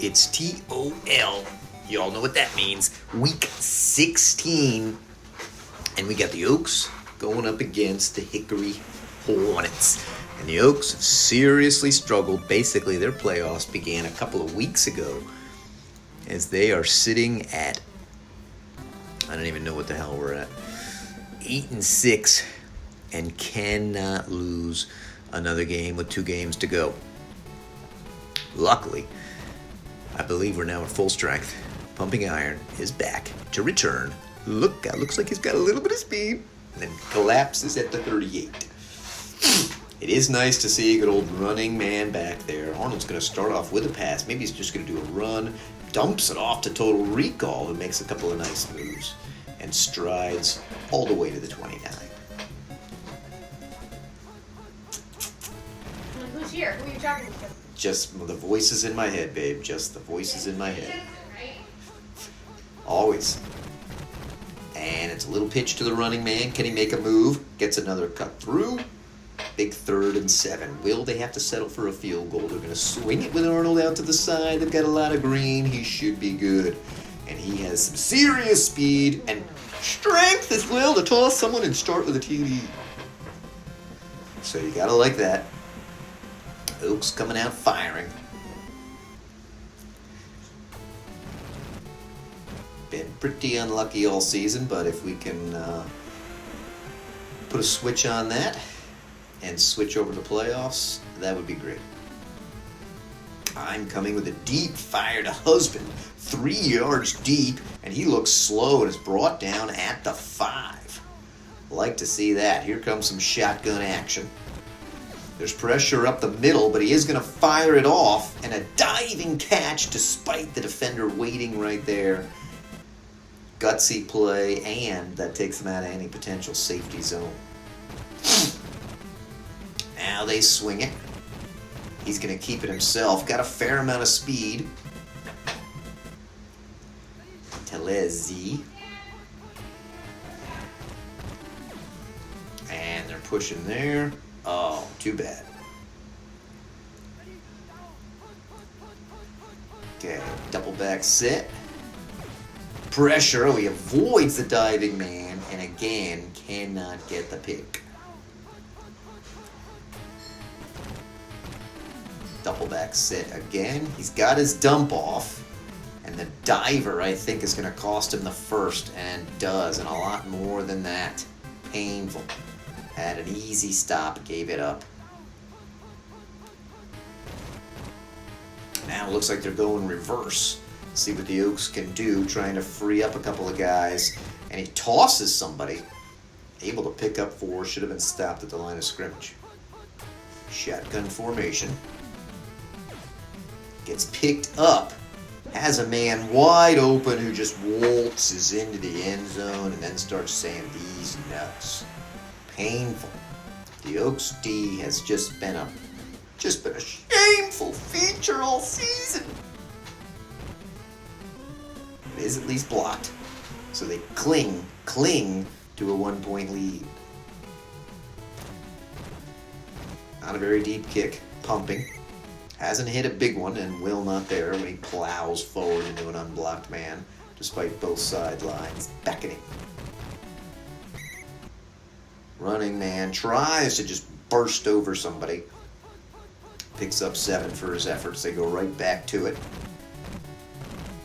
It's TOL. You all know what that means. Week 16. And we got the Oaks going up against the Hickory Hornets. And the Oaks have seriously struggled. Basically, their playoffs began a couple of weeks ago as they are sitting at, I don't even know what the hell we're at, 8-6 and cannot lose another game with 2 games to go. Luckily, I believe we're now at full strength. Pumping Iron is back to return. Looks like he's got a little bit of speed. And then collapses at the 38. It is nice to see a good old running man back there. Arnold's going to start off with a pass. Maybe he's just going to do a run. Dumps it off to Total Recall, who makes a couple of nice moves. And strides all the way to the 29. Who's here? Who are you talking to? Just the voices in my head, babe. Just the voices in my head. Always. And it's a little pitch to the running man. Can he make a move? Gets another cut through. Big 3rd and 7. Will they have to settle for a field goal? They're going to swing it with Arnold out to the side. They've got a lot of green. He should be good. And he has some serious speed and strength as well to toss someone and start with a TD. So you got to like that. Oaks coming out firing. Been pretty unlucky all season, but if we can put a switch on that and switch over to playoffs, that would be great. I'm coming with a deep fire to Husband, 3 yards deep, and he looks slow and is brought down at the 5. Like to see that. Here comes some shotgun action. There's pressure up the middle, but he is going to fire it off, and a diving catch despite the defender waiting right there. Gutsy play, and that takes him out of any potential safety zone. Now they swing it. He's going to keep it himself. Got a fair amount of speed. Telezi. And they're pushing there. Oh, too bad. Okay, double back sit. Pressure. Oh, he avoids the diving man, and again, cannot get the pick. Double back sit again. He's got his dump off, and the diver, I think, is going to cost him the first, and does, and a lot more than that. Painful. Had an easy stop, gave it up. Now it looks like they're going reverse. See what the Oaks can do, trying to free up a couple of guys. And he tosses somebody. Able to pick up 4, should have been stopped at the line of scrimmage. Shotgun formation. Gets picked up. Has a man wide open who just waltzes into the end zone and then starts saying these nuts. Painful. The Oaks D has just been a shameful feature all season. It is at least blocked. So they cling to a 1-point lead. Not a very deep kick. Pumping. Hasn't hit a big one, and Will not there when he plows forward into an unblocked man, despite both sidelines beckoning. Running man tries to just burst over somebody. Picks up 7 for his efforts. They go right back to it.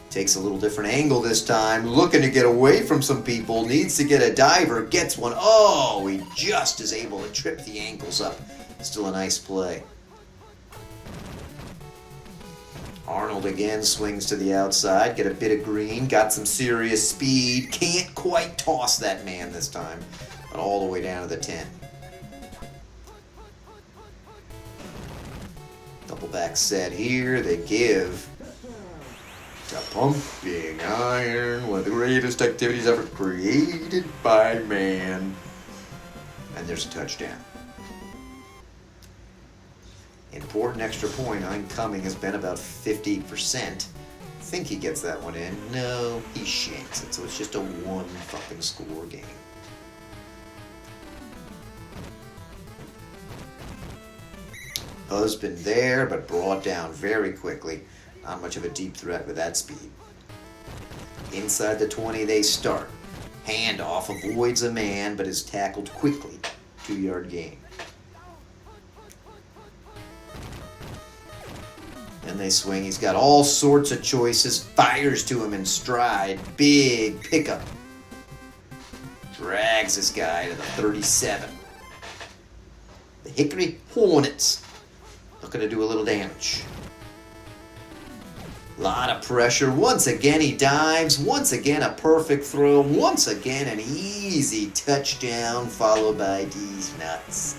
Takes a little different angle this time. Looking to get away from some people. Needs to get a diver. Gets one. Oh, he just is able to trip the ankles up. Still a nice play. Arnold again swings to the outside. Get a bit of green. Got some serious speed. Can't quite toss that man this time. But all the way down to the 10. Double back set here. They give to Pumping Iron, one of the greatest activities ever created by man. And there's a touchdown. Important extra point. Oncoming has been about 50%. Think he gets that one in. No, he shanks it. So it's just a 1 fucking score game. Husband there, but brought down very quickly. Not much of a deep threat with that speed. Inside the 20 they start. Handoff, avoids a man, but is tackled quickly. 2-yard gain. Then they swing. He's got all sorts of choices. Fires to him in stride. Big pickup. Drags this guy to the 37. The Hickory Hornets looking to do a little damage. Lot of pressure. Once again he dives. Once again a perfect throw. Once again an easy touchdown followed by these nuts.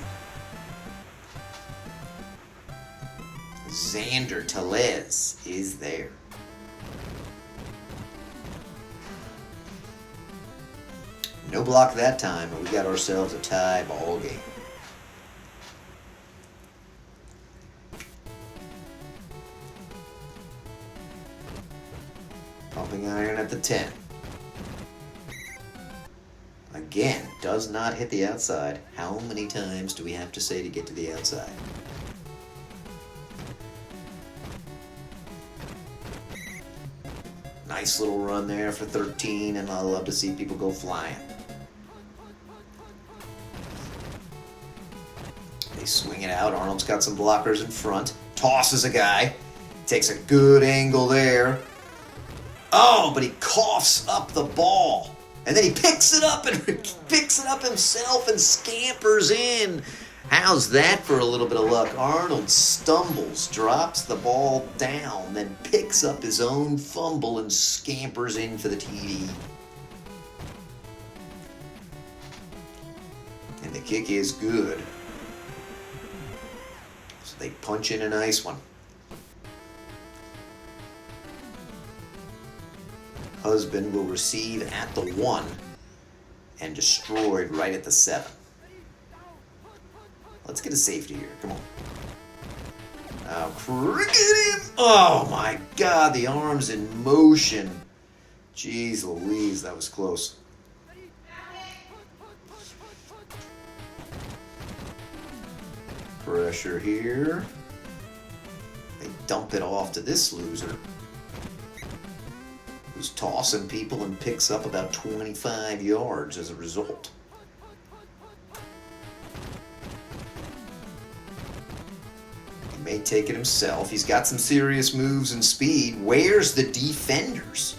Xander Tellez is there. No block that time, but we got ourselves a tie ball game. Pumping iron at the 10. Again, does not hit the outside. How many times do we have to say to get to the outside? Nice little run there for 13, and I love to see people go flying. They swing it out. Arnold's got some blockers in front. Tosses a guy. Takes a good angle there. Oh, but he coughs up the ball. And then he picks it up and picks it up himself and scampers in. How's that for a little bit of luck? Arnold stumbles, drops the ball down, then picks up his own fumble and scampers in for the TD. And the kick is good. So they punch in a nice one. Husband will receive at the 1 and destroyed right at the 7. Let's get a safety here. Come on. Now, cricket him. Oh, my God. The arm's in motion. Jeez Louise, that was close. Pressure here. They dump it off to this loser, who's tossing people and picks up about 25 yards as a result. He may take it himself. He's got some serious moves and speed. Where's the defenders?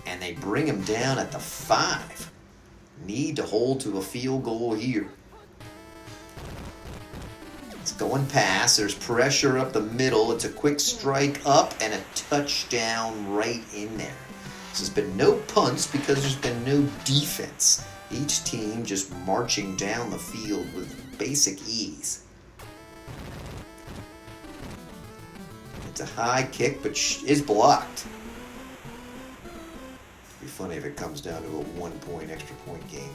And they bring him down at the 5. Need to hold to a field goal here. It's going past. There's pressure up the middle. It's a quick strike up and a touchdown right in there. There's been no punts because there's been no defense. Each team just marching down the field with basic ease. It's a high kick, but is blocked. It'd be funny if it comes down to a 1-point extra point game.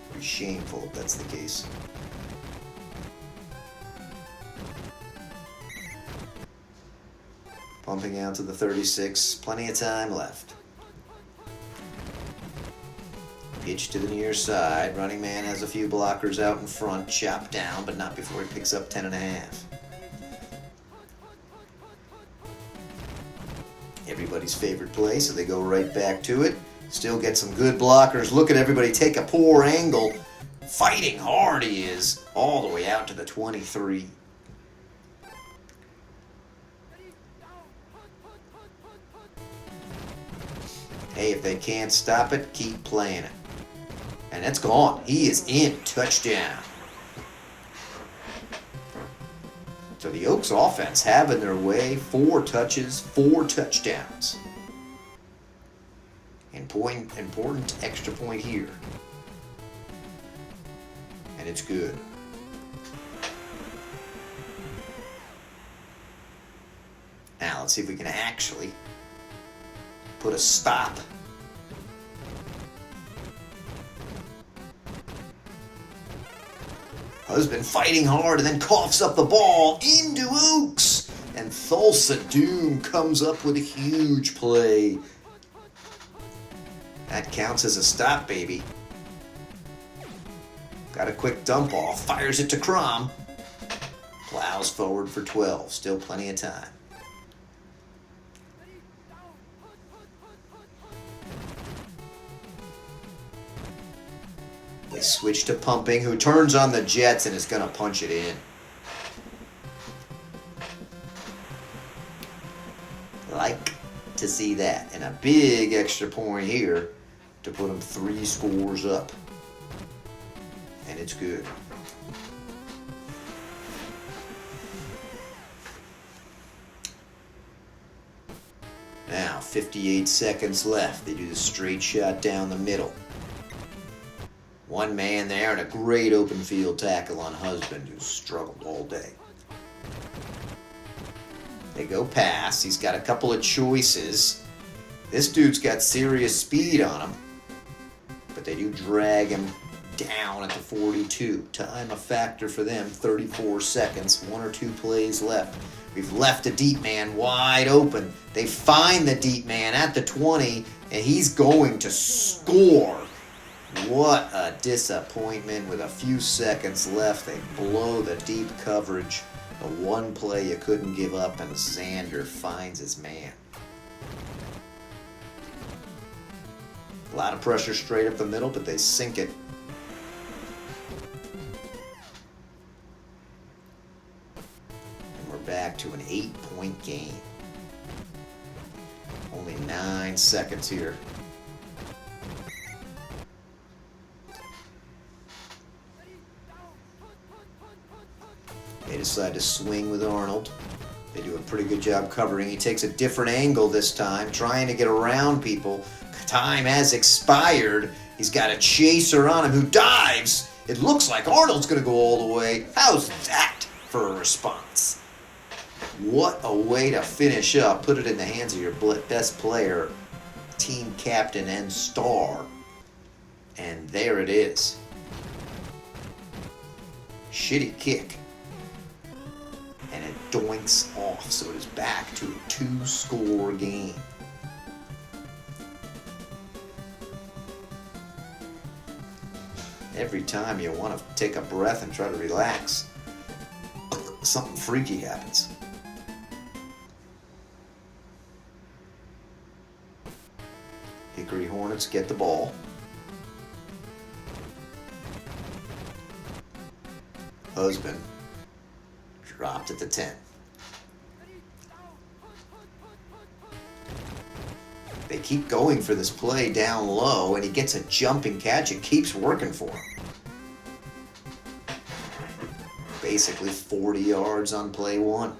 It'd be shameful if that's the case. Pumping out to the 36. Plenty of time left. Pitch to the near side. Running man has a few blockers out in front. Chopped down, but not before he picks up 10.5. Everybody's favorite play, so they go right back to it. Still get some good blockers. Look at everybody take a poor angle. Fighting hard he is. All the way out to the 23. Hey, if they can't stop it, keep playing it. And it's gone. He is in. Touchdown. So the Oaks offense having their way. 4 touches, 4 touchdowns. Important extra point here. And it's good. Now let's see if we can actually put a stop. Husband fighting hard and then coughs up the ball into Oaks. And Thulsa Doom comes up with a huge play. That counts as a stop, baby. Got a quick dump off. Fires it to COMM. Plows Fouls forward for 12. Still plenty of time. They switch to Pumping, who turns on the Jets and is going to punch it in. Like to see that. And a big extra point here to put them 3 scores up. And it's good. Now, 58 seconds left. They do the straight shot down the middle. One man there and a great open field tackle on Husband, who's struggled all day. They go pass. He's got a couple of choices. This dude's got serious speed on him. But they do drag him down at the 42. Time a factor for them. 34 seconds. 1 or 2 plays left. We've left a deep man wide open. They find the deep man at the 20, and he's going to score. What a disappointment. With a few seconds left, they blow the deep coverage. The one play you couldn't give up, and Xander finds his man. A lot of pressure straight up the middle, but they sink it. And we're back to an 8-point game. Only 9 seconds here. They decide to swing with Arnold. They do a pretty good job covering. He takes a different angle this time, trying to get around people. Time has expired. He's got a chaser on him who dives. It looks like Arnold's going to go all the way. How's that for a response? What a way to finish up. Put it in the hands of your best player, team captain and star. And there it is. Shitty kick. And it doinks off, so it is back to a 2-score game. Every time you want to take a breath and try to relax, something freaky happens. Hickory Hornets get the ball. Husband dropped at the 10. They keep going for this play down low, and he gets a jumping catch. It keeps working for him. Basically 40 yards on play 1.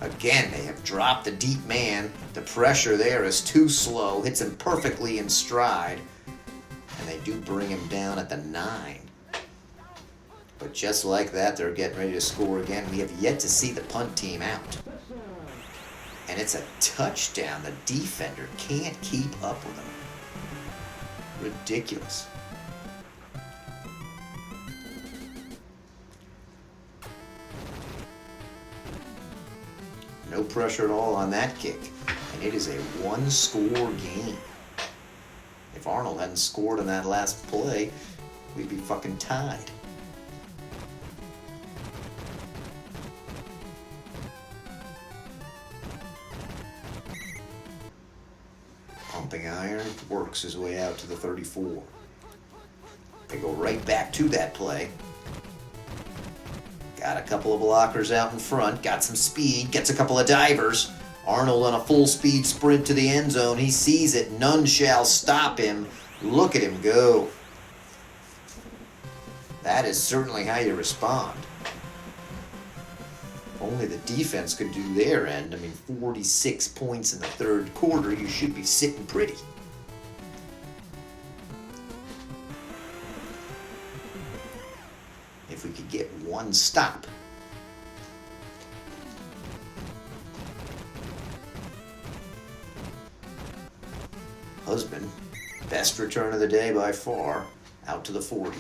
Again, they have dropped the deep man. The pressure there is too slow. Hits him perfectly in stride. And they do bring him down at the 9. But just like that, they're getting ready to score again. We have yet to see the punt team out. And it's a touchdown. The defender can't keep up with him. Ridiculous. No pressure at all on that kick. And it is a 1-score game. If Arnold hadn't scored on that last play, we'd be fucking tied. Pumping iron, works his way out to the 34. They go right back to that play. Got a couple of blockers out in front, got some speed, gets a couple of divers. Arnold on a full speed sprint to the end zone. He sees it, none shall stop him. Look at him go. That is certainly how you respond. Only the defense could do their end. I mean, 46 points in the third quarter. You should be sitting pretty. If we could get one stop. Husband, best return of the day by far, out to the 40.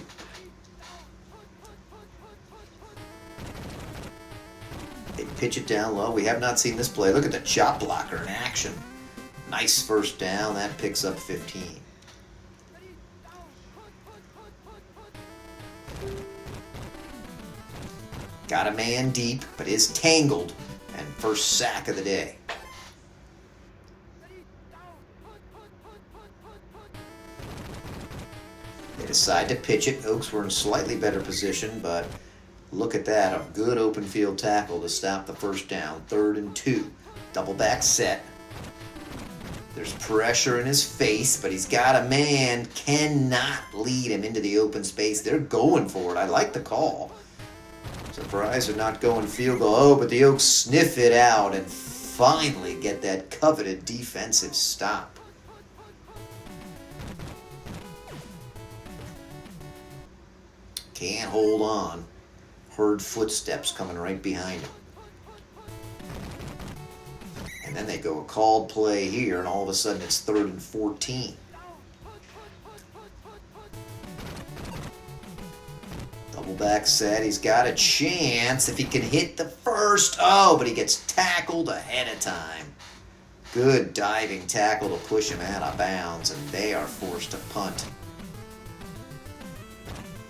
They pitch it down low. We have not seen this play. Look at the chop blocker in action. Nice first down. That picks up 15. Got a man deep, but is tangled, and first sack of the day. They decide to pitch it. Oaks were in slightly better position, but look at that. A good open field tackle to stop the first down. 3rd and 2. Double back set. There's pressure in his face, but he's got a man. Cannot lead him into the open space. They're going for it. I like the call. Surprised they're not going field goal. Oh, but the Oaks sniff it out and finally get that coveted defensive stop. Can't hold on. Heard footsteps coming right behind him. And then they go a called play here, and all of a sudden it's 3rd and 14. Double back set. He's got a chance if he can hit the first. Oh, but he gets tackled ahead of time. Good diving tackle to push him out of bounds, and they are forced to punt.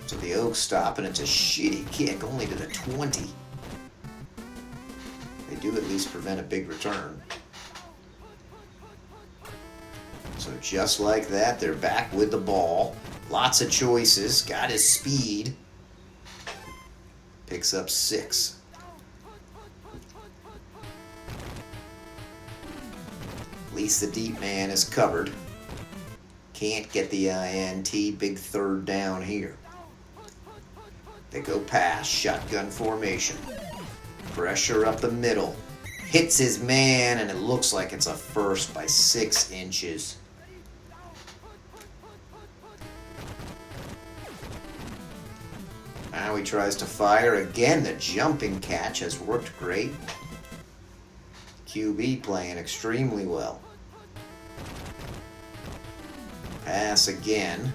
So the Oaks stop, and it's a shitty kick, only to the 20. They do at least prevent a big return. So just like that, they're back with the ball. Lots of choices. Got his speed. Picks up 6. At least the deep man is covered. Can't get the INT. Big 3rd down here. They go pass. Shotgun formation. Pressure up the middle. Hits his man, and it looks like it's a first by 6 inches. Now he tries to fire again. The jumping catch has worked great. QB playing extremely well. Pass again.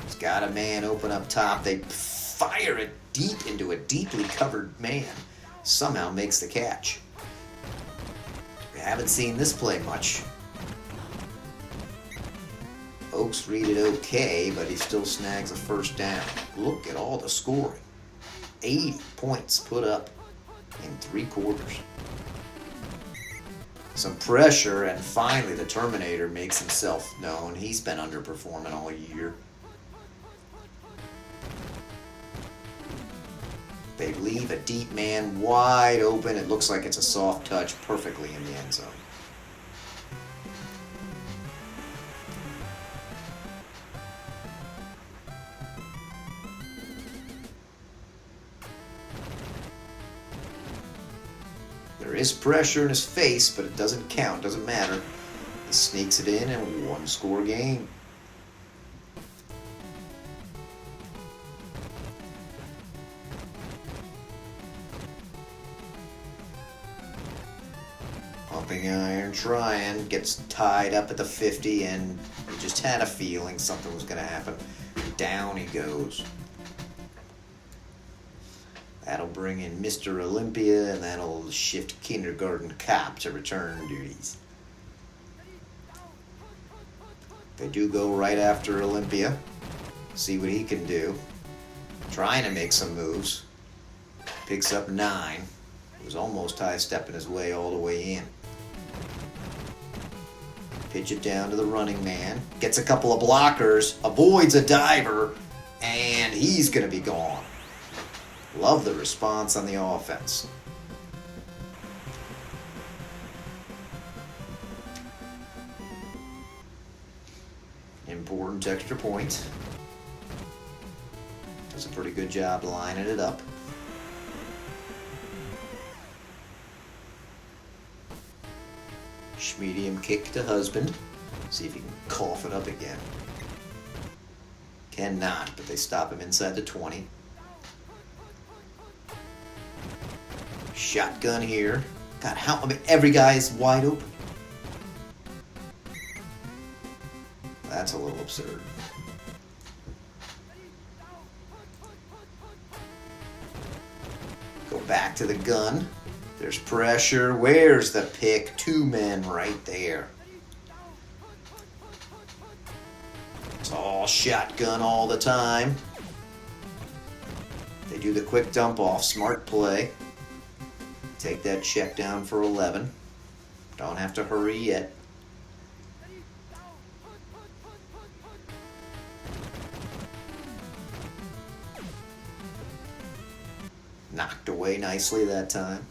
He's got a man open up top. They fire it deep into a deeply covered man. Somehow makes the catch. We haven't seen this play much. Oaks read it okay, but he still snags a first down. Look at all the scoring. 80 points put up in 3 quarters. Some pressure, and finally the Terminator makes himself known. He's been underperforming all year. They leave a deep man wide open. It looks like it's a soft touch perfectly in the end zone. There is pressure in his face, but it doesn't count, doesn't matter. He sneaks it in, and 1-score game. Pumping iron, trying, gets tied up at the 50, and he just had a feeling something was going to happen. Down he goes. That'll bring in Mr. Olympia, and that'll shift Kindergarten Cop to return duties. They do go right after Olympia. See what he can do. Trying to make some moves. Picks up 9. It was almost high-stepping his way all the way in. Pitch it down to the running man. Gets a couple of blockers. Avoids a diver. And he's going to be gone. Love the response on the offense. Important extra point. Does a pretty good job lining it up. Medium kick to husband. See if he can cough it up again. Cannot, but they stop him inside the 20. Shotgun here. God, I mean, every guy is wide open. That's a little absurd. Go back to the gun. There's pressure. Where's the pick? 2 men right there. It's all shotgun all the time. They do the quick dump off, smart play. Take that check down for 11. Don't have to hurry yet. Knocked away nicely that time.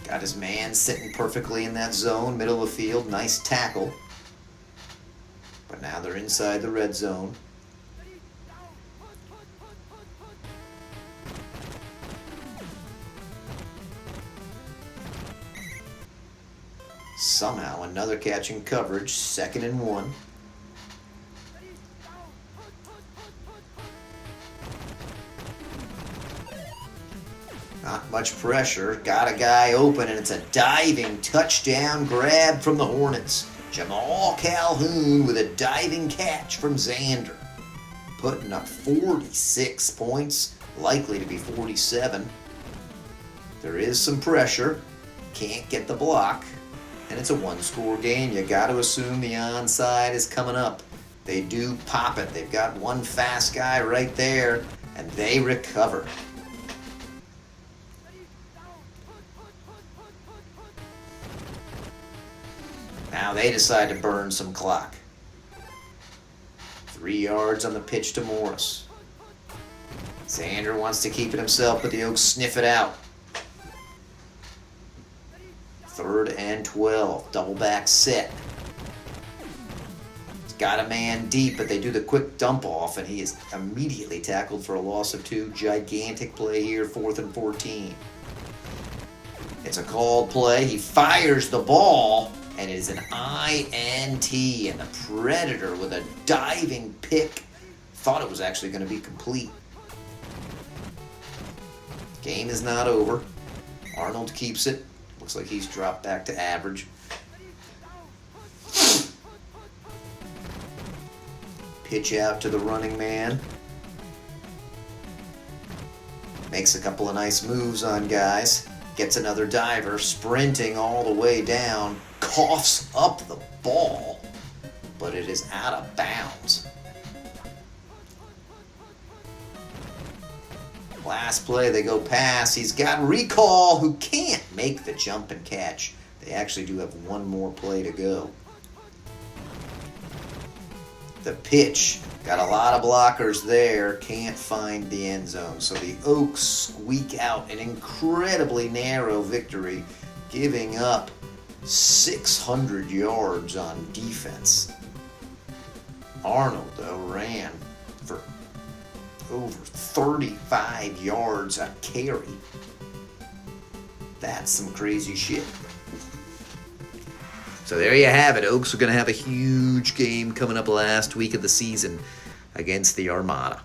Got his man sitting perfectly in that zone, middle of the field. Nice tackle. But now they're inside the red zone. Somehow another catch in coverage, 2nd and 1. Not much pressure, got a guy open, and it's a diving touchdown grab from the Hornets. Jamal Calhoun with a diving catch from Xander. Putting up 46 points, likely to be 47. There is some pressure, can't get the block. And it's a one-score game. You got to assume the onside is coming up. They do pop it. They've got one fast guy right there, and they recover. Now they decide to burn some clock. 3 yards on the pitch to Morris. Xander wants to keep it himself, but the Oaks sniff it out. 3rd and 12, double back set. He's got a man deep, but they do the quick dump off, and he is immediately tackled for a loss of 2. Gigantic play here, 4th and 14. It's a called play. He fires the ball, and it is an INT, and the Predator with a diving pick. Thought it was actually going to be complete. Game is not over. Arnold keeps it. Looks like he's dropped back to average. Pitch out to the running man. Makes a couple of nice moves on guys. Gets another diver, sprinting all the way down. Coughs up the ball, but it is out of bounds. Last play, they go pass. He's got recall who can't make the jump and catch. They actually do have one more play to go. The pitch, got a lot of blockers there, can't find the end zone. So the Oaks squeak out an incredibly narrow victory, giving up 600 yards on defense. Arnold, though, ran for over 35 yards a carry. That's some crazy shit. So there you have it. Oaks are going to have a huge game coming up last week of the season against the Armada.